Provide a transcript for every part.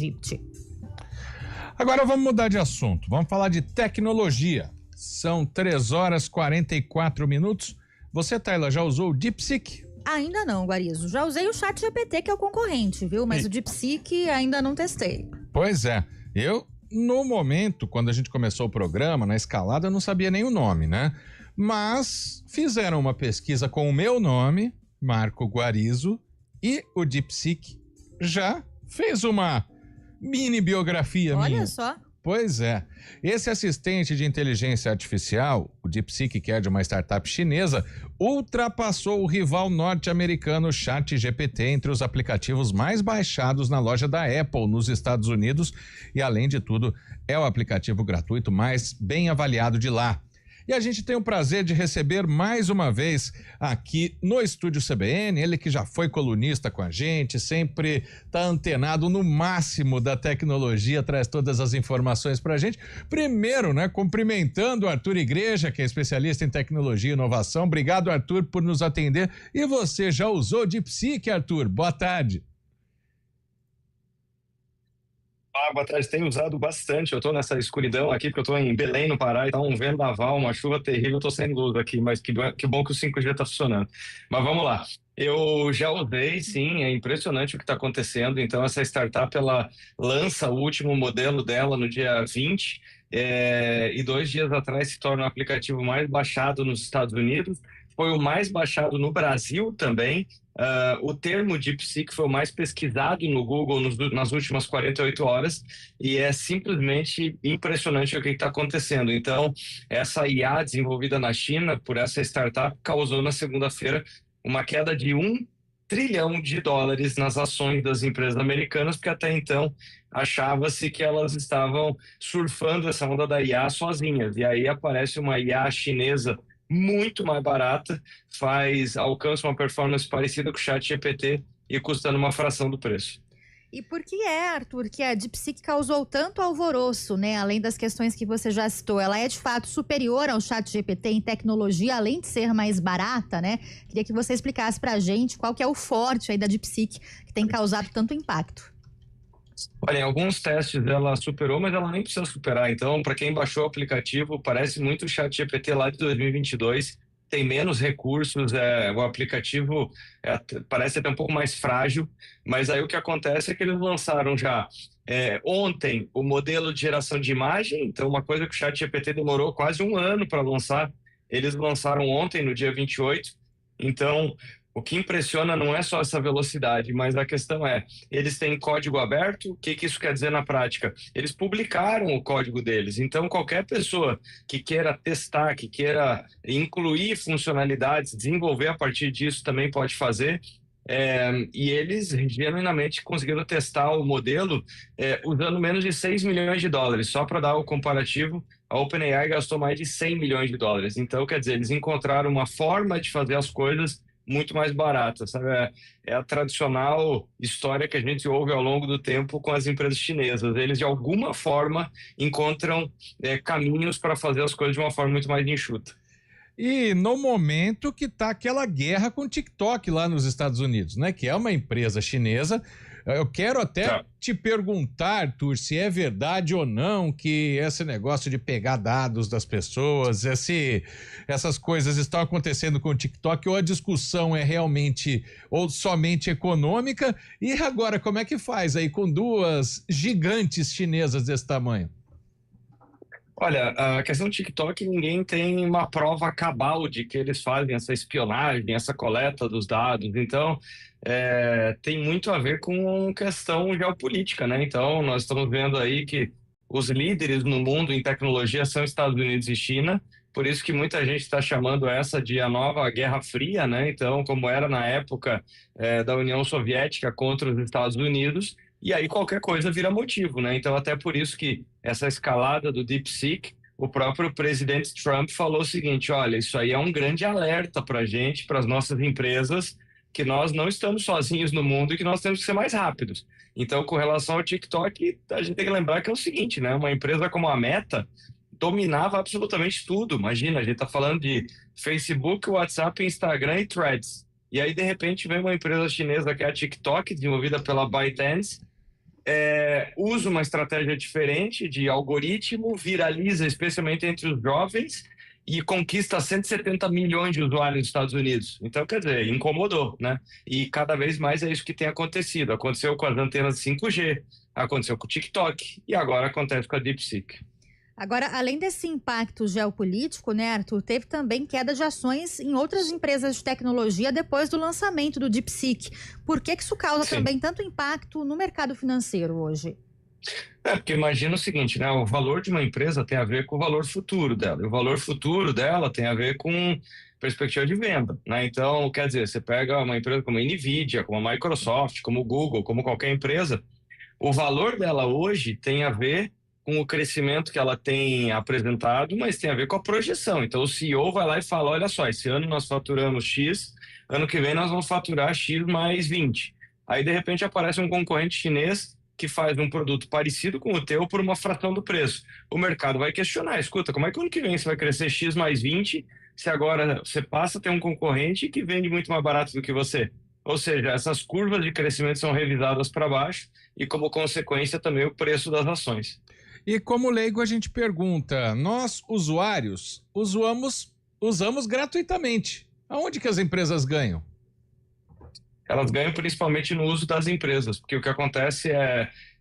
Egypt. Agora vamos mudar de assunto, vamos falar de tecnologia. São 3h44. Você, Taila, já usou o DeepSeek? Ainda não, Guarizo. Já usei o ChatGPT, que é o concorrente, viu? Mas o DeepSeek ainda não testei. Pois é, no momento, quando a gente começou o programa, na escalada, eu não sabia nem o nome, né? Mas fizeram uma pesquisa com o meu nome, Marco Guarizo, e o DeepSeek já fez uma mini biografia minha. Olha só. Pois é. Esse assistente de inteligência artificial, o DeepSeek, que é de uma startup chinesa, ultrapassou o rival norte-americano ChatGPT entre os aplicativos mais baixados na loja da Apple nos Estados Unidos e, além de tudo, é o aplicativo gratuito mais bem avaliado de lá. E a gente tem o prazer de receber mais uma vez aqui no Estúdio CBN, ele que já foi colunista com a gente, sempre tá antenado no máximo da tecnologia, traz todas as informações pra gente. Primeiro, né, cumprimentando o Arthur Igreja, que é especialista em tecnologia e inovação. Obrigado, Arthur, por nos atender. E você já usou o DeepSeek, Arthur? Boa tarde. Boa tarde, tenho usado bastante. Eu tô nessa escuridão aqui, porque eu tô em Belém, no Pará, e tá um vendaval, uma chuva terrível, eu tô sem luz aqui, mas que bom que o 5G tá funcionando. Mas vamos lá. Eu já usei, sim, é impressionante o que está acontecendo. Então, essa startup, ela lança o último modelo dela no dia 20, e 2 dias atrás se torna o aplicativo mais baixado nos Estados Unidos. Foi o mais baixado no Brasil também. O termo DeepSeek foi o mais pesquisado no Google nas últimas 48 horas e é simplesmente impressionante o que está acontecendo. Então, essa IA desenvolvida na China por essa startup causou na segunda-feira uma queda de $1 trilhão nas ações das empresas americanas, porque até então achava-se que elas estavam surfando essa onda da IA sozinhas. E aí aparece uma IA chinesa muito mais barata, alcança uma performance parecida com o ChatGPT e custando uma fração do preço. E por que Arthur, que a DeepSeek causou tanto alvoroço, né? Além das questões que você já citou, ela é de fato superior ao ChatGPT em tecnologia, além de ser mais barata, né? Queria que você explicasse pra gente qual que é o forte aí da DeepSeek que tem causado tanto impacto. Olha, em alguns testes ela superou, mas ela nem precisa superar. Então, para quem baixou o aplicativo, parece muito o ChatGPT lá de 2022. Tem menos recursos, o aplicativo parece até um pouco mais frágil, mas aí o que acontece é que eles lançaram já ontem o modelo de geração de imagem. Então, uma coisa que o ChatGPT demorou quase um ano para lançar, eles lançaram ontem, no dia 28. Então, o que impressiona não é só essa velocidade, mas a questão eles têm código aberto. O que isso quer dizer na prática? Eles publicaram o código deles, então qualquer pessoa que queira testar, que queira incluir funcionalidades, desenvolver a partir disso também pode fazer. E eles genuinamente conseguiram testar o modelo usando menos de $6 milhões. Só para dar o comparativo, a OpenAI gastou mais de $100 milhões. Então, quer dizer, eles encontraram uma forma de fazer as coisas muito mais barata, sabe? É a tradicional história que a gente ouve ao longo do tempo com as empresas chinesas. Eles, de alguma forma, encontram caminhos para fazer as coisas de uma forma muito mais enxuta. E no momento que tá aquela guerra com o TikTok lá nos Estados Unidos, né? Que é uma empresa chinesa. Eu quero até te perguntar, Arthur, se é verdade ou não que esse negócio de pegar dados das pessoas, essas coisas estão acontecendo com o TikTok, ou a discussão é realmente ou somente econômica. E agora, como é que faz aí com 2 gigantes chinesas desse tamanho? Olha, a questão do TikTok, ninguém tem uma prova cabal de que eles fazem essa espionagem, essa coleta dos dados. Então, tem muito a ver com questão geopolítica, né? Então, nós estamos vendo aí que os líderes no mundo em tecnologia são Estados Unidos e China, por isso que muita gente está chamando essa de a nova Guerra Fria, né? Então, como era na época da União Soviética contra os Estados Unidos. E aí qualquer coisa vira motivo, né? Então, até por isso que essa escalada do DeepSeek, o próprio presidente Trump falou o seguinte: olha, isso aí é um grande alerta para a gente, para as nossas empresas, que nós não estamos sozinhos no mundo e que nós temos que ser mais rápidos. Então, com relação ao TikTok, a gente tem que lembrar que é o seguinte, né? Uma empresa como a Meta dominava absolutamente tudo. Imagina, a gente está falando de Facebook, WhatsApp, Instagram e Threads. E aí, de repente, vem uma empresa chinesa que é a TikTok, desenvolvida pela ByteDance, usa uma estratégia diferente de algoritmo, viraliza especialmente entre os jovens e conquista 170 milhões de usuários nos Estados Unidos. Então, quer dizer, incomodou, né? E cada vez mais é isso que tem acontecido. Aconteceu com as antenas 5G, aconteceu com o TikTok e agora acontece com a DeepSeek. Agora, além desse impacto geopolítico, né, Arthur, teve também queda de ações em outras empresas de tecnologia depois do lançamento do DeepSeek. Por que isso causa também tanto impacto no mercado financeiro hoje? Porque imagina o seguinte, né? O valor de uma empresa tem a ver com o valor futuro dela. E o valor futuro dela tem a ver com perspectiva de venda, né? Então, quer dizer, você pega uma empresa como a Nvidia, como a Microsoft, como o Google, como qualquer empresa, o valor dela hoje tem a ver com o crescimento que ela tem apresentado, mas tem a ver com a projeção. Então, o CEO vai lá e fala, olha só, esse ano nós faturamos X, ano que vem nós vamos faturar X mais 20. Aí, de repente, aparece um concorrente chinês que faz um produto parecido com o teu por uma fração do preço. O mercado vai questionar, escuta, como é que ano que vem você vai crescer X mais 20 se agora você passa a ter um concorrente que vende muito mais barato do que você? Ou seja, essas curvas de crescimento são revisadas para baixo e, como consequência, também o preço das ações. E como leigo a gente pergunta, nós usuários usamos gratuitamente. Aonde que as empresas ganham? Elas ganham principalmente no uso das empresas, porque o que acontece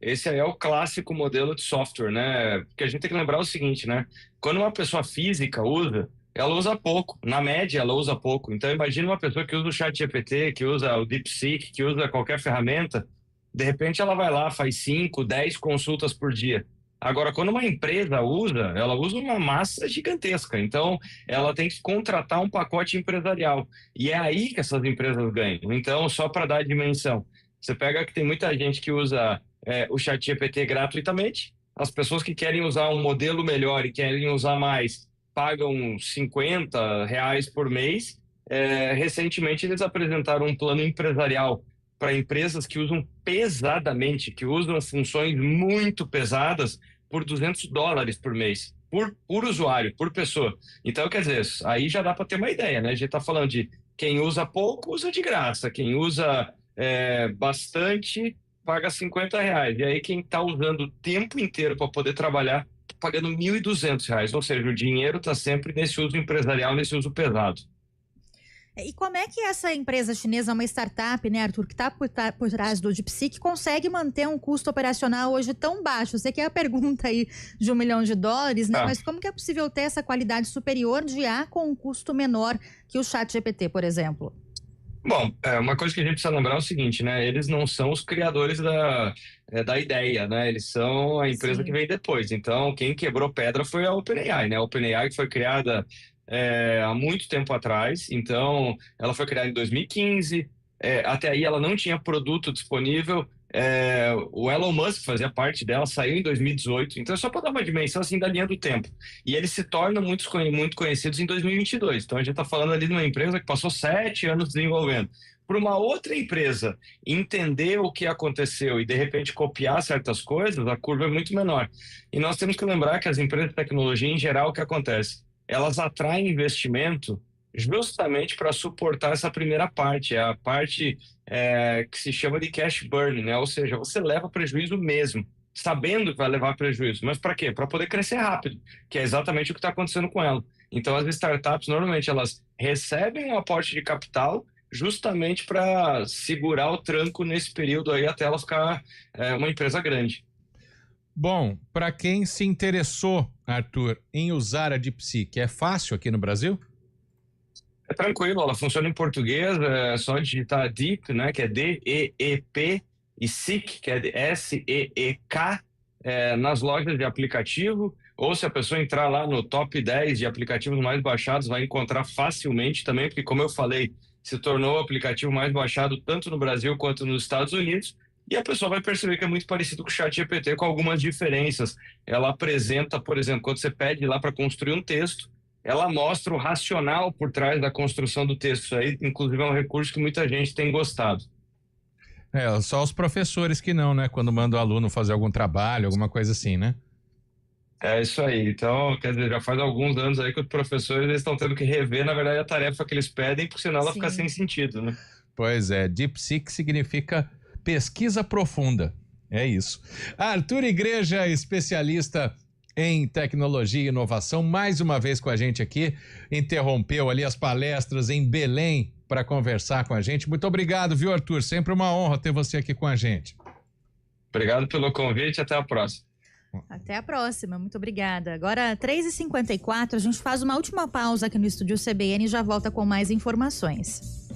esse aí é o clássico modelo de software, né? Porque a gente tem que lembrar o seguinte, né? Quando uma pessoa física usa, ela usa pouco, na média ela usa pouco. Então imagina uma pessoa que usa o ChatGPT, que usa o DeepSeek, que usa qualquer ferramenta, de repente ela vai lá, faz 5, 10 consultas por dia. Agora, quando uma empresa usa, ela usa uma massa gigantesca. Então, ela tem que contratar um pacote empresarial. E é aí que essas empresas ganham. Então, só para dar a dimensão, você pega que tem muita gente que usa o ChatGPT gratuitamente. As pessoas que querem usar um modelo melhor e querem usar mais, pagam R$50 por mês. Recentemente, eles apresentaram um plano empresarial para empresas que usam pesadamente, que usam funções muito pesadas por $200 por mês, por usuário, por pessoa. Então, quer dizer, aí já dá para ter uma ideia, né? A gente está falando de quem usa pouco, usa de graça. Quem usa bastante, paga R$50. E aí quem está usando o tempo inteiro para poder trabalhar, tá pagando R$1.200. Ou seja, o dinheiro está sempre nesse uso empresarial, nesse uso pesado. E como é que essa empresa chinesa, uma startup, né, Arthur, que está por trás do DeepSeek, consegue manter um custo operacional hoje tão baixo? Você quer a pergunta aí de $1 milhão, né? Mas como que é possível ter essa qualidade superior de IA com um custo menor que o ChatGPT, por exemplo? Bom, uma coisa que a gente precisa lembrar é o seguinte, né? Eles não são os criadores da ideia, né? Eles são a empresa Sim. que vem depois. Então, quem quebrou pedra foi a OpenAI, né? A OpenAI que foi criada há muito tempo atrás. Então, ela foi criada em 2015. Até aí ela não tinha produto disponível. O Elon Musk fazia parte dela, saiu em 2018. Então, é só para dar uma dimensão assim da linha do tempo. E eles se tornam muito conhecidos em 2022. Então, a gente está falando ali de uma empresa que passou 7 anos desenvolvendo. Para uma outra empresa entender o que aconteceu e, de repente, copiar certas coisas, a curva é muito menor. E nós temos que lembrar que as empresas de tecnologia, em geral, o que acontece? Elas atraem investimento justamente para suportar essa primeira parte, a parte que se chama de cash burn, né? Ou seja, você leva prejuízo mesmo, sabendo que vai levar prejuízo. Mas para quê? Para poder crescer rápido, que é exatamente o que está acontecendo com ela. Então, as startups, normalmente, elas recebem um aporte de capital justamente para segurar o tranco nesse período aí até ela ficar uma empresa grande. Bom, para quem se interessou, Arthur, em usar a DeepSeek, é fácil aqui no Brasil? É tranquilo, ela funciona em português, é só digitar Deep, né, que é D-E-E-P, e Seek, que é S-E-E-K, nas lojas de aplicativo, ou se a pessoa entrar lá no top 10 de aplicativos mais baixados, vai encontrar facilmente também, porque como eu falei, se tornou o aplicativo mais baixado tanto no Brasil quanto nos Estados Unidos, e a pessoa vai perceber que é muito parecido com o ChatGPT, com algumas diferenças. Ela apresenta, por exemplo, quando você pede lá para construir um texto, ela mostra o racional por trás da construção do texto. Isso aí, inclusive, é um recurso que muita gente tem gostado. Só os professores que não, né? Quando manda o aluno fazer algum trabalho, alguma coisa assim, né? É isso aí. Então, quer dizer, já faz alguns anos aí que os professores eles estão tendo que rever, na verdade, a tarefa que eles pedem, porque senão ela fica sem sentido, né? Pois é, DeepSeek significa pesquisa profunda. É isso. Arthur Igreja, especialista em tecnologia e inovação, mais uma vez com a gente aqui, interrompeu ali as palestras em Belém para conversar com a gente. Muito obrigado, viu, Arthur? Sempre uma honra ter você aqui com a gente. Obrigado pelo convite, até a próxima. Até a próxima, muito obrigada. Agora, 3h54, a gente faz uma última pausa aqui no Estúdio CBN e já volta com mais informações.